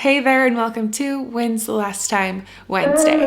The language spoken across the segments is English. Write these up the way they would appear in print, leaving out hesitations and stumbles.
Hey there and welcome to When's the Last Time Wednesday.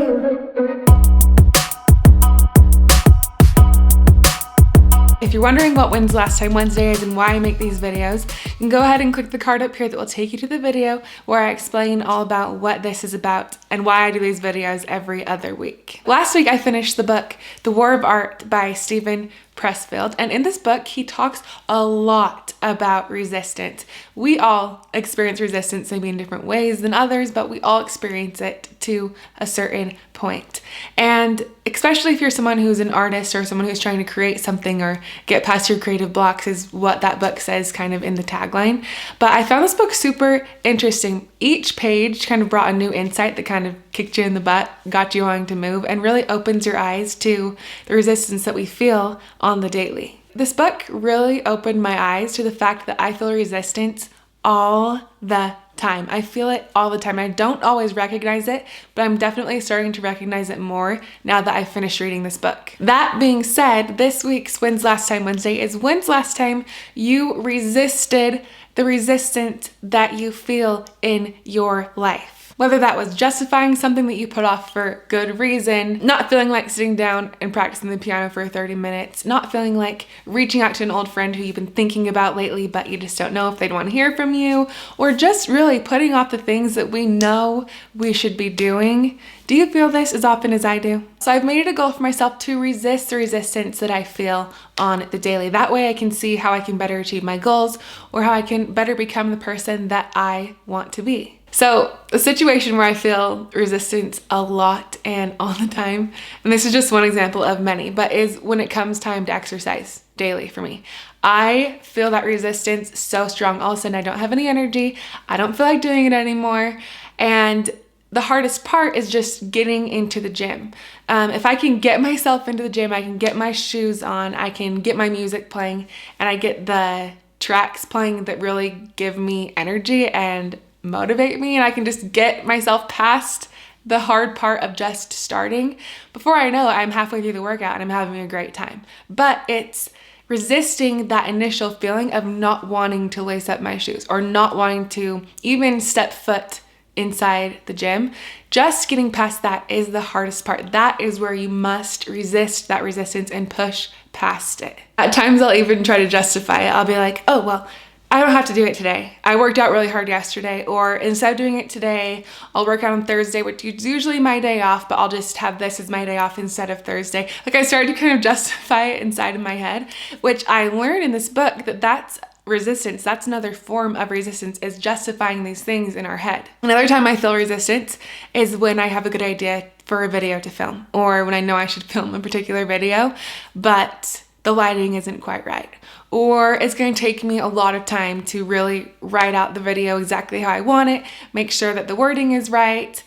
If you're wondering what When's the Last Time Wednesday is and why I make these videos, you can go ahead and click the card up here that will take you to the video where I explain all about what this is about and why I do these videos every other week. Last week I finished the book, The War of Art by Steven Pressfield, and in this book he talks a lot about resistance. We all experience resistance maybe in different ways than others, but we all experience it to a certain point. And especially if you're someone who's an artist or someone who's trying to create something or get past your creative blocks is what that book says kind of in the tagline. But I found this book super interesting. Each page kind of brought a new insight that kind of kicked you in the butt, got you wanting to move, and really opens your eyes to the resistance that we feel on the daily. This book really opened my eyes to the fact that I feel resistance all the time. I feel it all the time. I don't always recognize it, but I'm definitely starting to recognize it more now that I've finished reading this book. That being said, this week's When's Last Time Wednesday is when's last time you resisted the resistance that you feel in your life. Whether that was justifying something that you put off for good reason, not feeling like sitting down and practicing the piano for 30 minutes, not feeling like reaching out to an old friend who you've been thinking about lately but you just don't know if they'd want to hear from you, or just really putting off the things that we know we should be doing. Do you feel this as often as I do? So I've made it a goal for myself to resist the resistance that I feel on the daily. That way I can see how I can better achieve my goals or how I can better become the person that I want to be. So a situation where I feel resistance a lot and all the time, and this is just one example of many, but is when it comes time to exercise daily for me. I feel that resistance so strong. All of a sudden I don't have any energy. I don't feel like doing it anymore. And the hardest part is just getting into the gym. If I can get myself into the gym, I can get my shoes on, I can get my music playing, and I get the tracks playing that really give me energy and motivate me, and I can just get myself past the hard part of just starting. Before I know it, I'm halfway through the workout and I'm having a great time. But it's resisting that initial feeling of not wanting to lace up my shoes or not wanting to even step foot inside the gym. Just getting past that is the hardest part. That is where you must resist that resistance and push past it. At times I'll even try to justify it. I'll be like, oh, well, I don't have to do it today. I worked out really hard yesterday, or instead of doing it today, I'll work out on Thursday, which is usually my day off, but I'll just have this as my day off instead of Thursday. Like I started to kind of justify it inside of my head, which I learned in this book that that's resistance. That's another form of resistance, is justifying these things in our head. Another time I feel resistance is when I have a good idea for a video to film, or when I know I should film a particular video, but the lighting isn't quite right, or it's going to take me a lot of time to really write out the video exactly how I want it, make sure that the wording is right,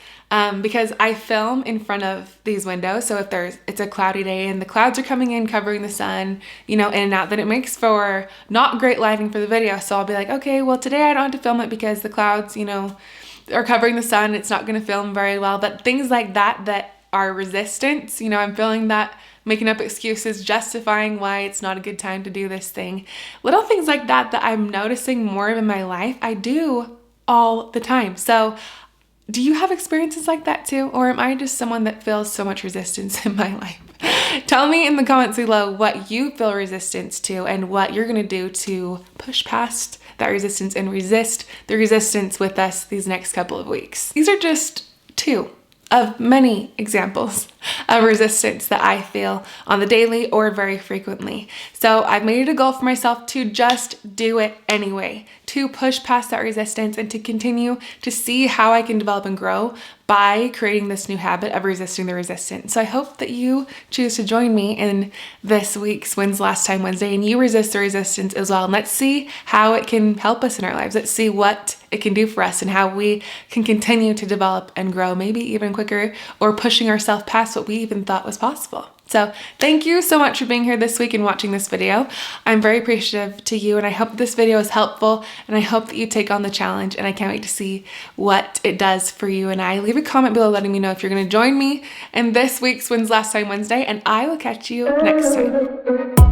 because I film in front of these windows. So if it's a cloudy day and the clouds are coming in covering the sun, in and out, then it makes for not great lighting for the video. So I'll be like, okay, well today I don't have to film it because the clouds, are covering the sun. It's not going to film very well. But things like that are resistance, I'm feeling that, making up excuses, justifying why it's not a good time to do this thing. Little things like that I'm noticing more of in my life, I do all the time. So do you have experiences like that too? Or am I just someone that feels so much resistance in my life? Tell me in the comments below what you feel resistance to and what you're gonna do to push past that resistance and resist the resistance with us these next couple of weeks. These are just two of many examples of resistance that I feel on the daily or very frequently. So I've made it a goal for myself to just do it anyway, to push past that resistance and to continue to see how I can develop and grow by creating this new habit of resisting the resistance. So I hope that you choose to join me in this week's When's the Last Time Wednesday and you resist the resistance as well. And let's see how it can help us in our lives. Let's see what it can do for us and how we can continue to develop and grow, maybe even quicker, or pushing ourselves past what we even thought was possible. So thank you so much for being here this week and watching this video. I'm very appreciative to you, and I hope this video is helpful, and I hope that you take on the challenge, and I can't wait to see what it does for you and I. Leave a comment below letting me know if you're going to join me in this week's When's Last Time Wednesday, and I will catch you next time.